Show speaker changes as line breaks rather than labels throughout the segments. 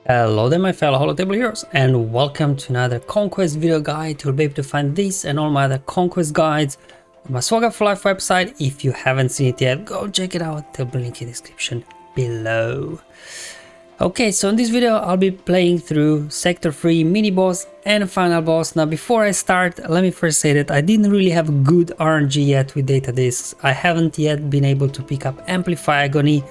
Hello there my fellow holotable heroes, and welcome to another Conquest video guide. You'll be able to find this and all my other Conquest guides on my SWGOH for Life website. If you haven't seen it yet, go check it out. There'll be a link in the description below. Okay, so in this video I'll be playing through Sector 3 mini boss and final boss. Now before I start, let me first say that I didn't really have good RNG yet with data discs. I haven't yet been able to pick up Amplify Agony,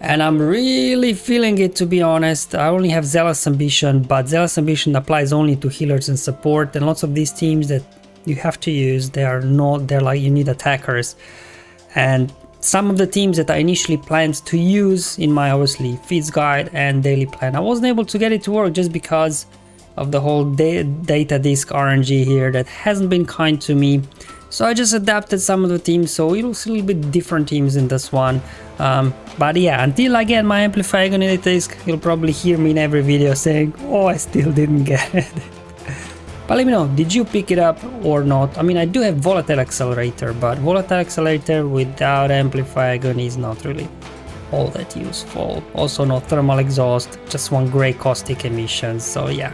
and I'm really feeling it, to be honest. I only have Zealous Ambition, but Zealous Ambition applies only to healers and support, and lots of these teams that you have to use, they're like you need attackers. And some of the teams that I initially planned to use in my obviously feeds guide and daily plan, I wasn't able to get it to work just because of the whole data disc RNG here that hasn't been kind to me. So I just adapted some of the teams, so you'll see a little bit different teams in this one. But yeah, until I get my Amplify Agony data disc, you'll probably hear me in every video saying, oh, I still didn't get it. But let me know, did you pick it up or not? I mean, I do have Volatile Accelerator, but Volatile Accelerator without Amplify Agony is not really all that useful. Also no Thermal Exhaust, just one Grey Caustic Emission, so yeah.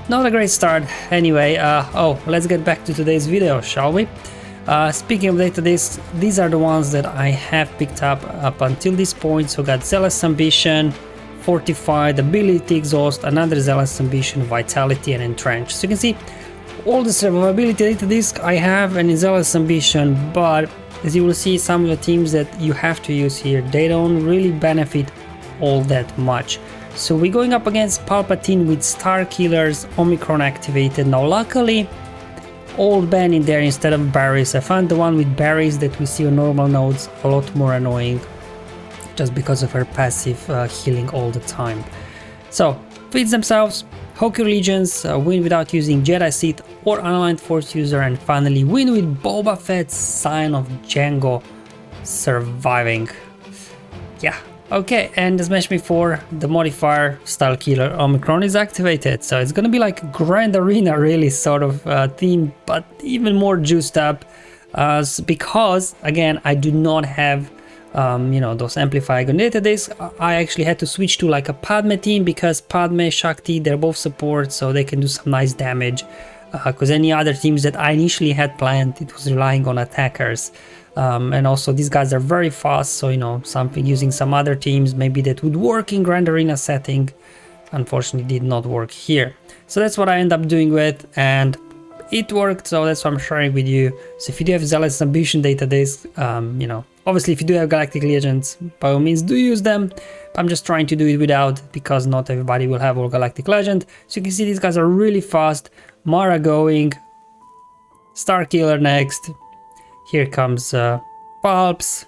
Not a great start. Anyway, let's get back to today's video, shall we? Speaking of data discs, these are the ones that I have picked up until this point. So got Zealous Ambition, Fortified, Ability Exhaust, another Zealous Ambition, Vitality, and Entrench. So you can see all the survivability data disc I have and Zealous Ambition, but as you will see, some of the teams that you have to use here, they don't really benefit all that much. So we're going up against Palpatine with Star Killers, Omicron activated. Now luckily, old Ben in there instead of berries. I found the one with berries that we see on normal nodes a lot more annoying, just because of her passive healing all the time. So feeds themselves, Hokey Religions, win without using Jedi Sith or Unaligned Force user, and finally win with Boba Fett's Sign of Django surviving. Yeah. Okay, and as mentioned before, the modifier Style Killer Omicron is activated, so it's gonna be like a Grand Arena really sort of theme, but even more juiced up, because again I do not have those Amplify Agony data discs. I actually had to switch to like a Padme team because Padme, Shakti, they're both support, so they can do some nice damage, because any other teams that I initially had planned, it was relying on attackers. And also these guys are very fast, so using some other teams maybe that would work in Grand Arena setting, unfortunately did not work here. So that's what I end up doing with, and it worked, so that's what I'm sharing with you. So if you do have Zealous Ambition data disc, obviously if you do have Galactic Legends, by all means do use them. I'm just trying to do it without, because not everybody will have all Galactic Legend. So you can see these guys are really fast. Mara going, Star Killer next. Here comes Palps.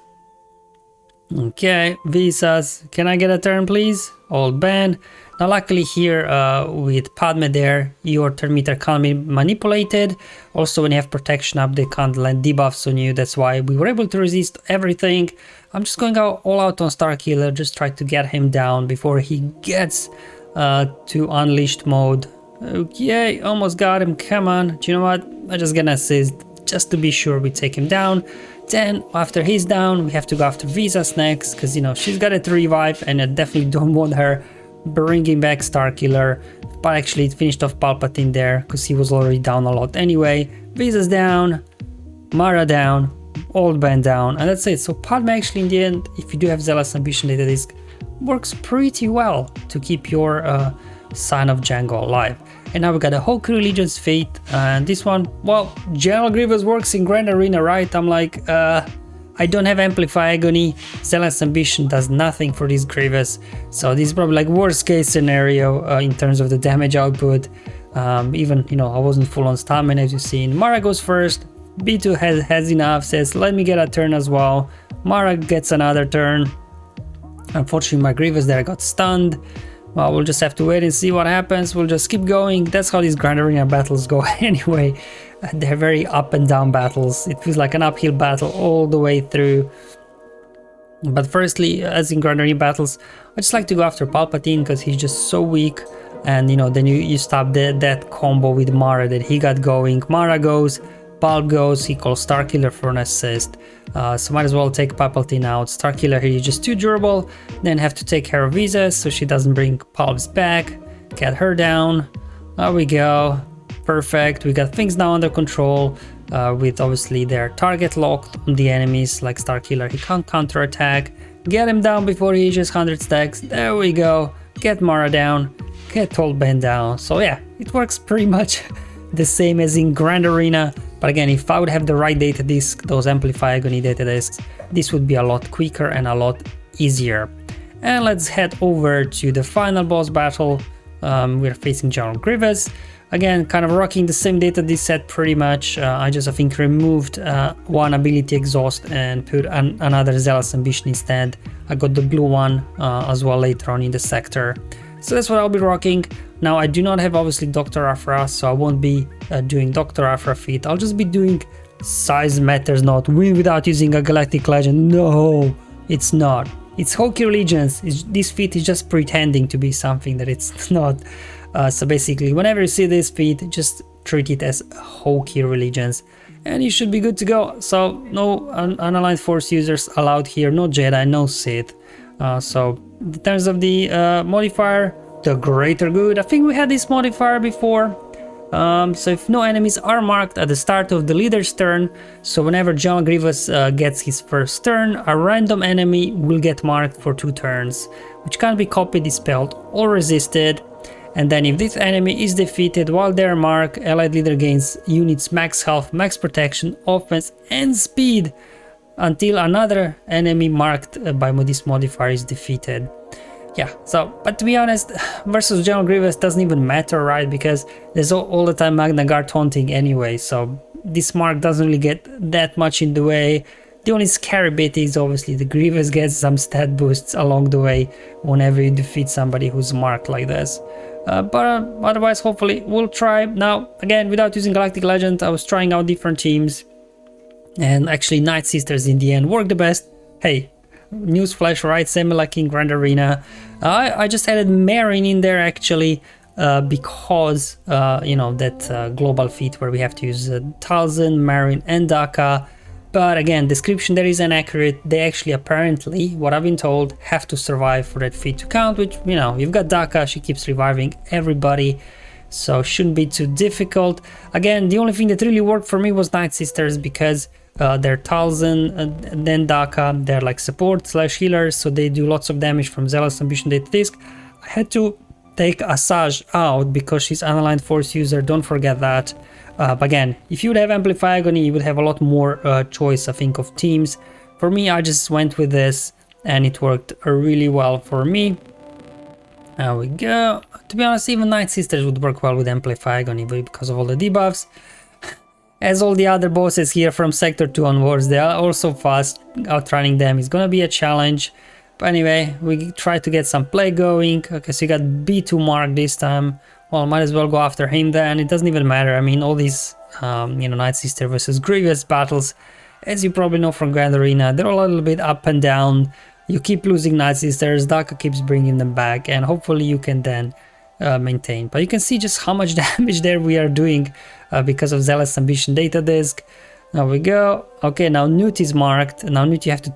Okay, Visas. Can I get a turn, please? Old Ben. Now, luckily here with Padme there, your turn meter can't be manipulated. Also, when you have protection up, they can't land debuffs on you. That's why we were able to resist everything. I'm just going all out on Star Killer. Just try to get him down before he gets to Unleashed mode. Okay, almost got him. Come on. Do you know what? I'm just gonna assist, just to be sure we take him down. Then after he's down, we have to go after Visas next, because she's got a revive and I definitely don't want her bringing back Star Killer. But actually it finished off Palpatine there because he was already down a lot anyway. Visas down, Mara down, Old Ben down, and that's it. So Padme actually in the end, if you do have Zealous Ambition data disc, works pretty well to keep your Sign of Django alive. And now we got a Hokey Religions Fate, and this one, well, General Grievous works in Grand Arena, right? I'm like, I don't have Amplify Agony, Zealous Ambition does nothing for this Grievous, so this is probably like worst case scenario in terms of the damage output. Even, I wasn't full on stamina as you've seen. Mara goes first, B2 has enough, says, let me get a turn as well. Mara gets another turn. Unfortunately, my Grievous there got stunned. Well, we'll just have to wait and see what happens. We'll just keep going. That's how these Grand Arena battles go anyway. They're very up and down battles. It feels like an uphill battle all the way through. But firstly, as in Grand Arena battles, I just like to go after Palpatine because he's just so weak. And then you stop that combo with Mara that he got going. Mara goes, Bulb goes, he calls Starkiller for an assist. So might as well take Palpatine out. Starkiller here is just too durable. Then have to take care of Visas so she doesn't bring Palps back. Get her down. There we go. Perfect. We got things now under control. With obviously their target locked on the enemies like Starkiller. He can't counterattack. Get him down before he reaches 100 stacks. There we go. Get Mara down. Get Talzin down. So yeah, it works pretty much the same as in Grand Arena. But again, if I would have the right data disk, those Amplify Agony data disks, this would be a lot quicker and a lot easier. And let's head over to the final boss battle. We're facing General Grievous. Again, kind of rocking the same data disk set pretty much. I think removed one ability exhaust and put another Zealous Ambition instead. I got the blue one as well later on in the sector. So that's what I'll be rocking. Now I do not have obviously Dr. Aphra, so I won't be doing Dr. Aphra feat. I'll just be doing Size Matters Not, win without using a Galactic Legend. No, it's not. It's Hokey Religions. This feat is just pretending to be something that it's not. So basically, whenever you see this feat, just treat it as Hokey Religions and you should be good to go. So no unaligned force users allowed here, no Jedi, no Sith. So in terms of the modifier, the greater good, I think we had this modifier before. So if no enemies are marked at the start of the leader's turn, so whenever General Grievous gets his first turn, a random enemy will get marked for 2 turns, which can't be copied, dispelled, or resisted. And then if this enemy is defeated while they are marked, allied leader gains units max health, max protection, offense, and speed until another enemy marked by this modifier is defeated. Yeah, so, but to be honest, versus General Grievous doesn't even matter, right? Because there's all the time Magna Guard taunting anyway, so this mark doesn't really get that much in the way. The only scary bit is obviously the Grievous gets some stat boosts along the way whenever you defeat somebody who's marked like this. But otherwise, hopefully, we'll try. Now, again, without using Galactic Legend, I was trying out different teams. And actually, Night Sisters in the end worked the best. Hey, newsflash, right? Same like in Grand Arena. I just added Marin in there actually because, you know, that global feat where we have to use Talzin, Marin, and Daka. But again, description there is inaccurate. They actually apparently, what I've been told, have to survive for that feat to count, which, you know, you've got Daka, she keeps reviving everybody, so shouldn't be too difficult. Again, the only thing that really worked for me was Night Sisters because they're Talzin and then Daka, they're like support / healers, so they do lots of damage from Zealous Ambition data disk. I had to take Asajj out because she's unaligned force user, don't forget that. But again, if you would have Amplify Agony, you would have a lot more choice, I think, of teams. For me, I just went with this and it worked really well for me. There we go. To be honest, even Night Sisters would work well with Amplify Agony because of all the debuffs. As all the other bosses here from Sector 2 onwards, they are also fast. Outrunning them is gonna be a challenge. But anyway, we try to get some play going. Okay, so you got B2 Mark this time. Well, might as well go after him then. It doesn't even matter. I mean, all these, you know, Night Sister versus Grievous battles, as you probably know from Grand Arena, they're all a little bit up and down. You keep losing Night Sisters, Daka keeps bringing them back, and hopefully you can then maintain. But you can see just how much damage there we are doing because of Zealous Ambition data disk. There we go. Okay, now Newt is marked. Now Newt you have to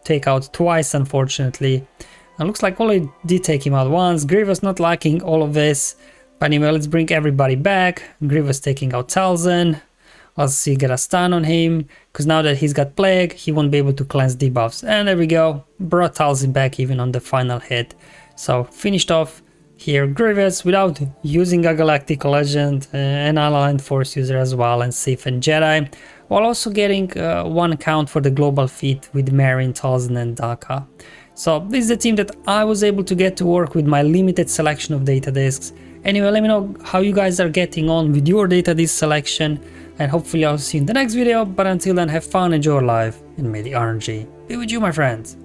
take out twice, unfortunately. It looks like only did take him out once. Grievous not liking all of this. But anyway, let's bring everybody back. Grievous taking out Talzin. Let's see, get a stun on him. Because now that he's got Plague, he won't be able to cleanse debuffs. And there we go. Brought Talzin back even on the final hit. So finished off here Grievous without using a Galactic Legend, an Aligned Force user as well, and Sith and Jedi. While also getting 1 count for the global feat with Marin, Talzin and Daka. So this is the team that I was able to get to work with my limited selection of data disks. Anyway, let me know how you guys are getting on with your data disk selection, and hopefully I'll see you in the next video. But until then, have fun, enjoy life, and may the RNG be with you, my friends.